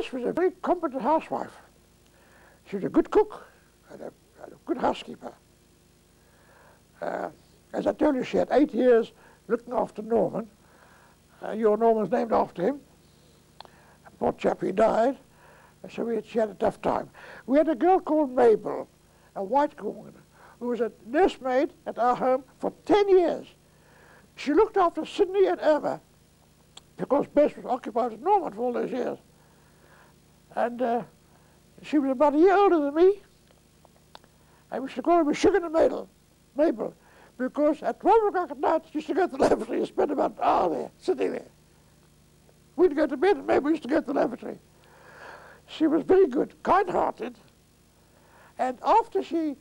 Bess was a very competent housewife. She was a good cook and a good housekeeper. As I told you, she had 8 years looking after Norman. Your Norman's named after him. Poor chap, he died. So she had a tough time. We had a girl called Mabel, a white woman, who was a nursemaid at our home for 10 years. She looked after Sydney and Irma, because Bess was occupied with Norman for all those years. And she was about a year older than me. And we used to call her Meshuggenah Mabel, because at 12 o'clock at night, she used to go to the lavatory and spend about an hour there, sitting there. We'd go to bed and Mabel used to go to the lavatory. She was very good, kind-hearted. And after she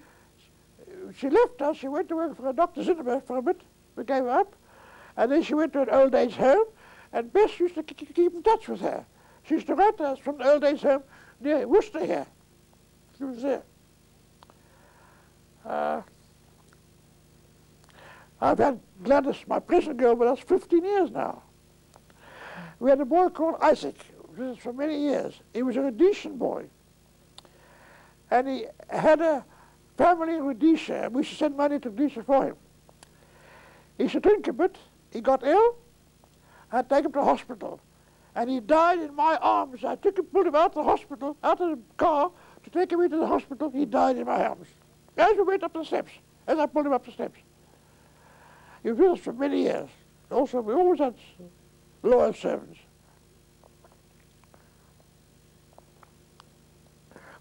left us, she went to work for a Dr. Zinnemer for a bit. We gave her up. And then she went to an old age home, and Bess used to keep in touch with her. She used to write to us from the old age home near Worcester here. She was there. I've had Gladys, my present girl, with us 15 years now. We had a boy called Isaac, this is for many years. He was a Rhodesian boy. And he had a family in Rhodesia, and we should send money to Rhodesia for him. He should drink a bit, he got ill, I had to take him to hospital. And he died in my arms. I took him, pulled him out of the hospital, out of the car, to take him into the hospital. He died in my arms. As we went up the steps, as I pulled him up the steps. He was with us for many years. Also, we always had loyal servants.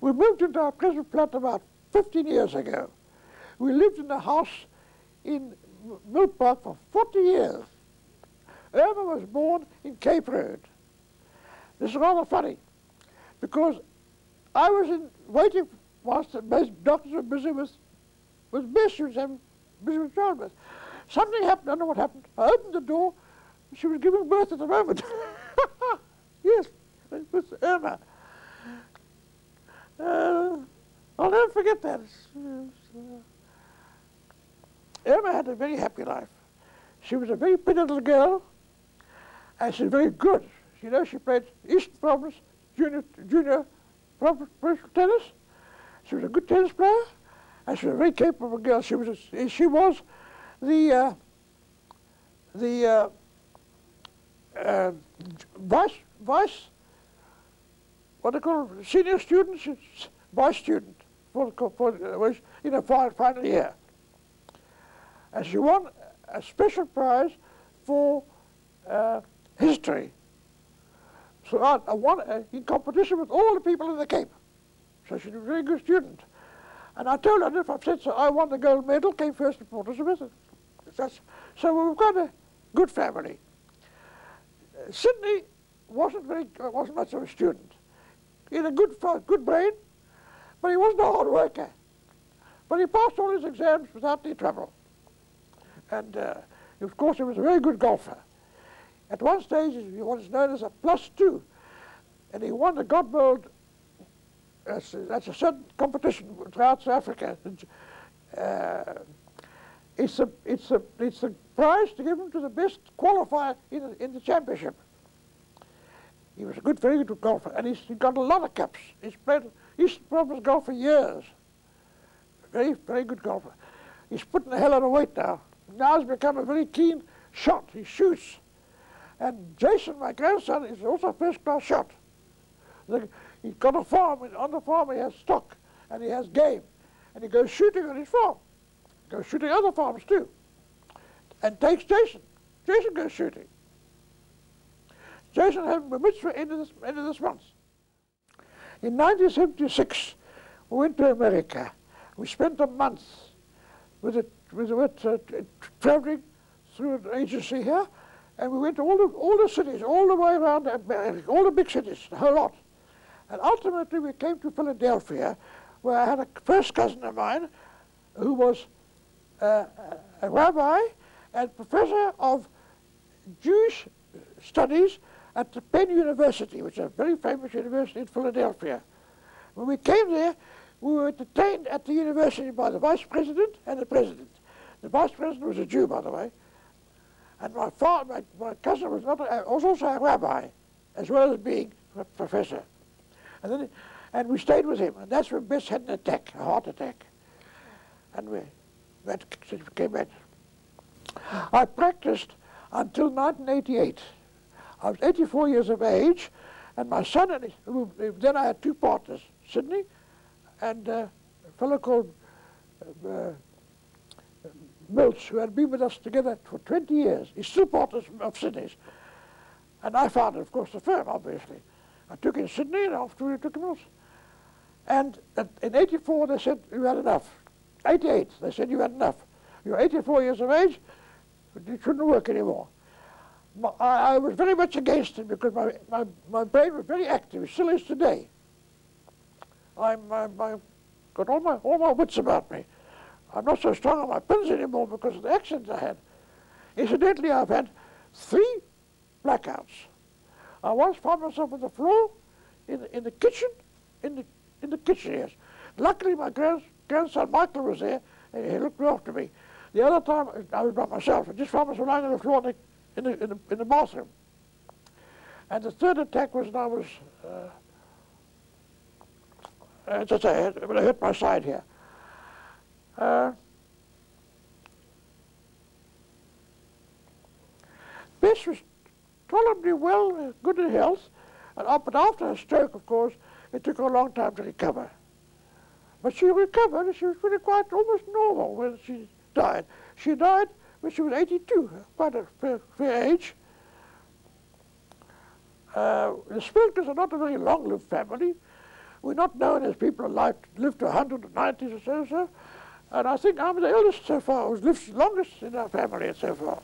We moved into our present flat about 15 years ago. We lived in a house in Mill Park for 40 years. Irma was born in Cape Road. This is rather funny, because I was waiting whilst the doctors were busy with Bess. She was busy with childbirth. Something happened, I don't know what happened. I opened the door, she was giving birth at the moment. Yes, it was Irma. I'll never forget that. Irma had a very happy life. She was a very pretty little girl, and she's very good. You know, she played Eastern Province junior professional tennis. She was a good tennis player, and she was a very capable girl. She was the vice, what they call it, senior student, vice student for final year. And she won a special prize for history. So I won in competition with all the people in the Cape. So she was a very good student. And I told her, if I've said so, I won the gold medal, came first in Port Elizabeth. So we've got a good family. Sydney wasn't much of a student. He had a good brain, but he wasn't a hard worker. But he passed all his exams without any trouble. And of course, he was a very good golfer. At one stage, he was known as a +2, and he won the God Mold. That's a certain competition throughout South Africa. It's a prize to give him to the best qualifier in the championship. He was a very good golfer, and he got a lot of caps. He's played Eastern Province golf for years. Very, very good golfer. He's putting a hell of a weight now. Now he's become a very keen shot. He shoots. And Jason, my grandson, is also a first-class shot. He's got a farm, and on the farm he has stock, and he has game. And he goes shooting on his farm. Goes shooting other farms too. And takes Jason. Jason goes shooting. Jason had a mitzvah end of this month. In 1976, we went to America. We spent a month traveling through an agency here, and we went to all the cities, all the way around America, all the big cities, the whole lot. And ultimately we came to Philadelphia, where I had a first cousin of mine who was a rabbi and professor of Jewish studies at the Penn University, which is a very famous university in Philadelphia. When we came there, we were detained at the university by the vice president and the president. The vice president was a Jew, by the way. And my cousin was also a rabbi, as well as being a professor. And we stayed with him, and that's when Bess had an attack, a heart attack. And we came back. I practiced until 1988. I was 84 years of age, and my son and then I had two partners, Sydney and a fellow called Milch, who had been with us together for 20 years. He's still partners of Sydney's. And I founded, of course, the firm, obviously. I took in Sydney, and after we took him else. And in 84, they said, you had enough. 88, they said, you had enough. You're 84 years of age, you shouldn't work anymore. I was very much against it because my brain was very active. It still is today. I've got all my wits about me. I'm not so strong on my pins anymore because of the accidents I had. Incidentally, I've had 3 blackouts. I once found myself on the floor in the kitchen, in the kitchen, yes. Luckily, my grandson Michael was there, and he looked after me. The other time, I was by myself. I just found myself lying on the floor in the bathroom. And the third attack was when I was, as I say, when I hurt my side here. Bess was tolerably well, good in health, but after her stroke, of course, it took her a long time to recover. But she recovered, and she was really quite almost normal when she died. She died when she was 82, quite a fair age. The Spilkins are not a very long-lived family. We're not known as people who live to 190 or so. And I think I'm the eldest so far, who's lived longest in our family so far.